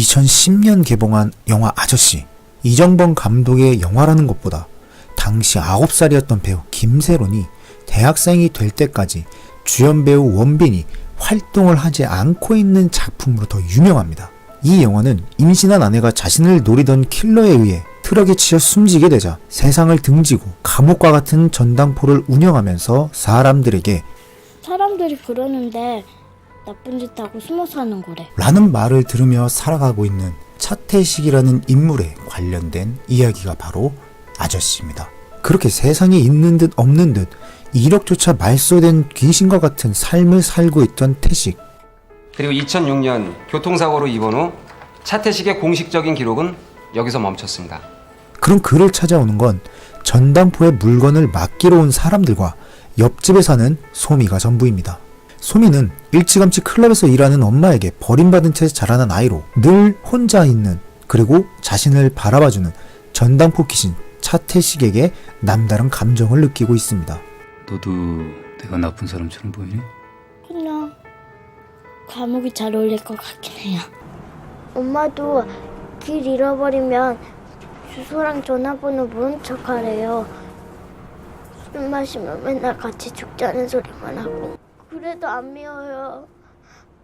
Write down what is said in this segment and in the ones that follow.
2010년 개봉한 영화 아저씨. 이정범 감독의 영화라는 것보다 당시 9살이었던 배우 김세론이 대학생이 될 때까지 주연 배우 원빈이 활동을 하지 않고 있는 작품으로 더 유명합니다. 이 영화는 임신한 아내가 자신을 노리던 킬러에 의해 트럭에 치여 숨지게 되자 세상을 등지고 감옥과 같은 전당포를 운영하면서 사람들이 그러는데 나쁜 짓 하고 숨어 사는 거래. 라는 말을 들으며 살아가고 있는 차태식이라는 인물에 관련된 이야기가 바로 아저씨입니다. 그렇게 세상에 있는 듯 없는 듯 이력조차 말소된 귀신과 같은 삶을 살고 있던 태식. 그리고 2006년 교통사고로 입원 후 차태식의 공식적인 기록은 여기서 멈췄습니다. 그럼 그를 찾아오는 건 전당포에 물건을 맡기러 온 사람들과 옆집에 사는 소미가 전부입니다. 소미는 일찌감치 클럽에서 일하는 엄마에게 버림받은 채 자라난 아이로 늘 혼자 있는, 그리고 자신을 바라봐주는 전당포 귀신 차태식에게 남다른 감정을 느끼고 있습니다. 너도 내가 나쁜 사람처럼 보이니? 그냥 감옥이 잘 어울릴 것 같긴 해요. 엄마도 길 잃어버리면 주소랑 전화번호 모른 척 하래요. 술 마시면 맨날 같이 죽자는 소리만 하고. 그래도 안 미워요.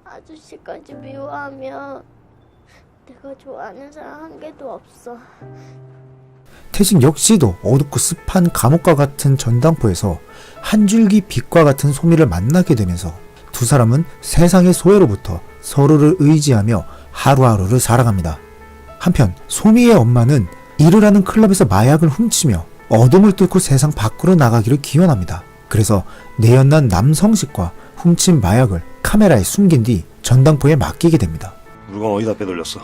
아저씨까지 미워하면 내가 좋아하는 사람 한 개도 없어. 태식 역시도 어둡고 습한 감옥과 같은 전당포에서 한 줄기 빛과 같은 소미를 만나게 되면서 두 사람은 세상의 소외로부터 서로를 의지하며 하루하루를 살아갑니다. 한편 소미의 엄마는 일을 하는 클럽에서 마약을 훔치며 어둠을 뚫고 세상 밖으로 나가기를 기원합니다. 그래서 내연난 남성식과 훔친 마약을 카메라에 숨긴 뒤 전당포에 맡기게 됩니다. 물건 어디다 빼돌렸어?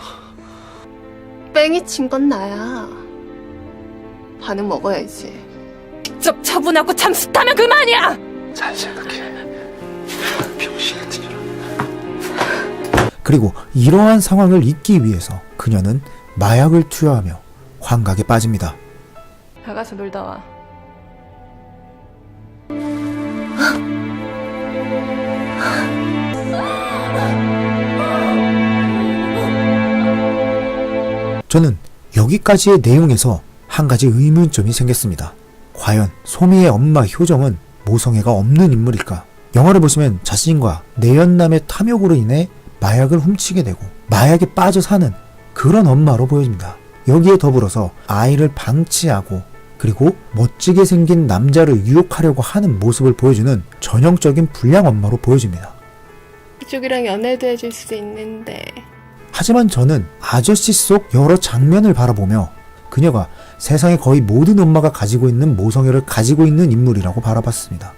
뺑이 친 건 나야. 반은 먹어야지. 직접 처분하고 잠수타면 그만이야! 잘 생각해. 병신 같은 년. 그리고 이러한 상황을 잊기 위해서 그녀는 마약을 투여하며 환각에 빠집니다. 나가서 놀다 와. 저는 여기까지의 내용에서 한 가지 의문점이 생겼습니다. 과연 소미의 엄마 효정은 모성애가 없는 인물일까? 영화를 보시면 자신과 내연남의 탐욕으로 인해 마약을 훔치게 되고 마약에 빠져 사는 그런 엄마로 보여집니다. 여기에 더불어서 아이를 방치하고 그리고 멋지게 생긴 남자를 유혹하려고 하는 모습을 보여주는 전형적인 불량 엄마로 보여집니다. 이쪽이랑 연애도 해줄 수 있는데. 하지만 저는 아저씨 속 여러 장면을 바라보며 그녀가 세상의 거의 모든 엄마가 가지고 있는 모성애를 가지고 있는 인물이라고 바라봤습니다.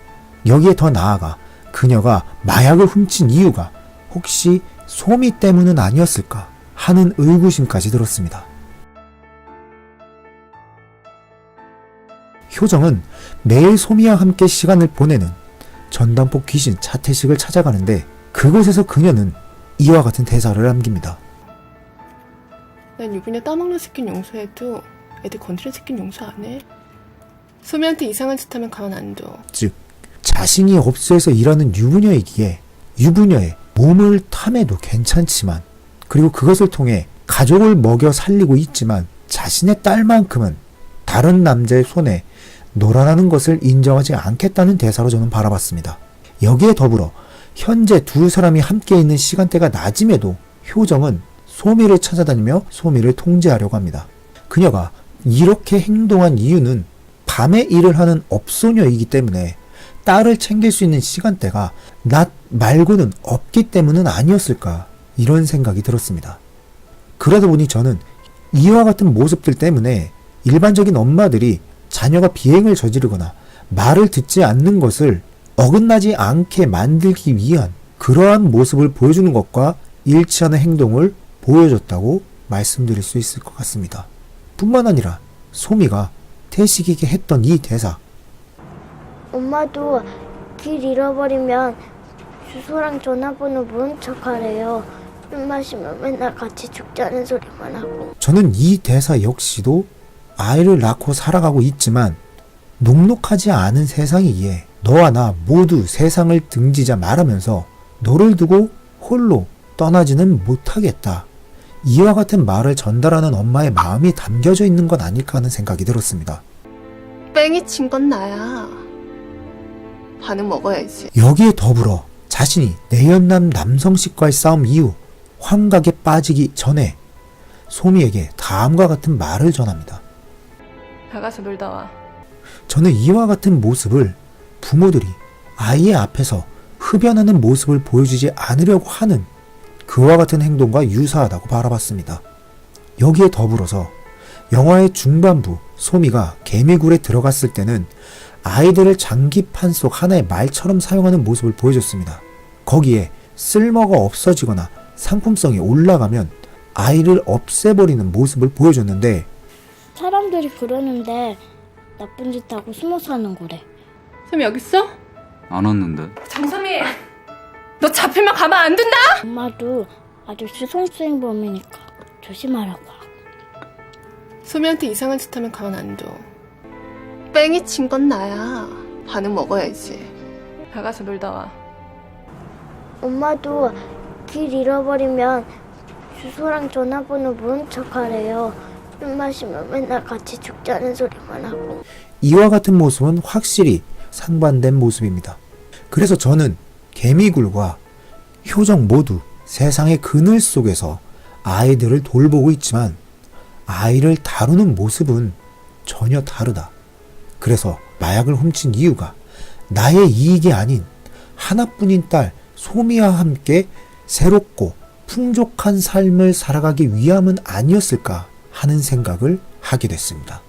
여기에 더 나아가 그녀가 마약을 훔친 이유가 혹시 소미 때문은 아니었을까 하는 의구심까지 들었습니다. 효정은 매일 소미와 함께 시간을 보내는 전당포 귀신 차태식을 찾아가는데 그곳에서 그녀는 이와 같은 대사를 남깁니다. 난 유부녀 따먹는 새끼는 용서해도 애들 건드린 새끼는 용서 안 해. 소미한테 이상한 짓 하면 가만 안 둬. 즉 자신이 업소에서 일하는 유부녀이기에 유부녀의 몸을 탐해도 괜찮지만, 그리고 그것을 통해 가족을 먹여 살리고 있지만 자신의 딸만큼은 다른 남자의 손에 놀아나는 것을 인정하지 않겠다는 대사로 저는 바라봤습니다. 여기에 더불어 현재 두 사람이 함께 있는 시간대가 낮임에도 효정은 소미를 찾아다니며 소미를 통제하려고 합니다. 그녀가 이렇게 행동한 이유는 밤에 일을 하는 업소녀이기 때문에 딸을 챙길 수 있는 시간대가 낮 말고는 없기 때문은 아니었을까, 이런 생각이 들었습니다. 그러다 보니 저는 이와 같은 모습들 때문에 일반적인 엄마들이 자녀가 비행을 저지르거나 말을 듣지 않는 것을 어긋나지 않게 만들기 위한 그러한 모습을 보여주는 것과 일치하는 행동을 보여줬다고 말씀드릴 수 있을 것 같습니다. 뿐만 아니라 소미가 태식에게 했던 이 대사. 엄마도 길 잃어버리면 주소랑 전화번호 모른 척 하래요. 술 마시면 맨날 같이 죽자는 소리만 하고. 저는 이 대사 역시도 아이를 낳고 살아가고 있지만 녹록하지 않은 세상이기에 너와 나 모두 세상을 등지자 말하면서 너를 두고 홀로 떠나지는 못하겠다, 이와 같은 말을 전달하는 엄마의 마음이 담겨져 있는 건 아닐까 하는 생각이 들었습니다. 뺑이 친 건 나야. 반은 먹어야지. 여기에 더불어 자신이 내연남 남성식과의 싸움 이후 환각에 빠지기 전에 소미에게 다음과 같은 말을 전합니다. 나가서 놀다 와. 저는 이와 같은 모습을 부모들이 아이의 앞에서 흡연하는 모습을 보여주지 않으려고 하는 그와 같은 행동과 유사하다고 바라봤습니다. 여기에 더불어서 영화의 중반부 소미가 개미굴에 들어갔을 때는 아이들을 장기판 속 하나의 말처럼 사용하는 모습을 보여줬습니다. 거기에 쓸모가 없어지거나 상품성이 올라가면 아이를 없애버리는 모습을 보여줬는데 사람들이 그러는데 나쁜 짓 하고 숨어 사는 거래. 소미 여기 있어? 안 왔는데. 정소미! 너 잡히면 가만 안 둔다! 엄마도 아저씨 성추행범이니까 조심하라고 하고. 소미한테 이상한 짓 하면 가만 안 둬. 뺑이 친 건 나야. 반은 먹어야지. 나가서 놀다 와. 엄마도 길 잃어버리면 주소랑 전화번호 모른 척 하래요. 술 마시면 맨날 같이 죽자는 소리만 하고. 이와 같은 모습은 확실히 상반된 모습입니다. 그래서 저는 개미굴과 효정 모두 세상의 그늘 속에서 아이들을 돌보고 있지만 아이를 다루는 모습은 전혀 다르다. 그래서 마약을 훔친 이유가 나의 이익이 아닌 하나뿐인 딸 소미와 함께 새롭고 풍족한 삶을 살아가기 위함은 아니었을까 하는 생각을 하게 됐습니다.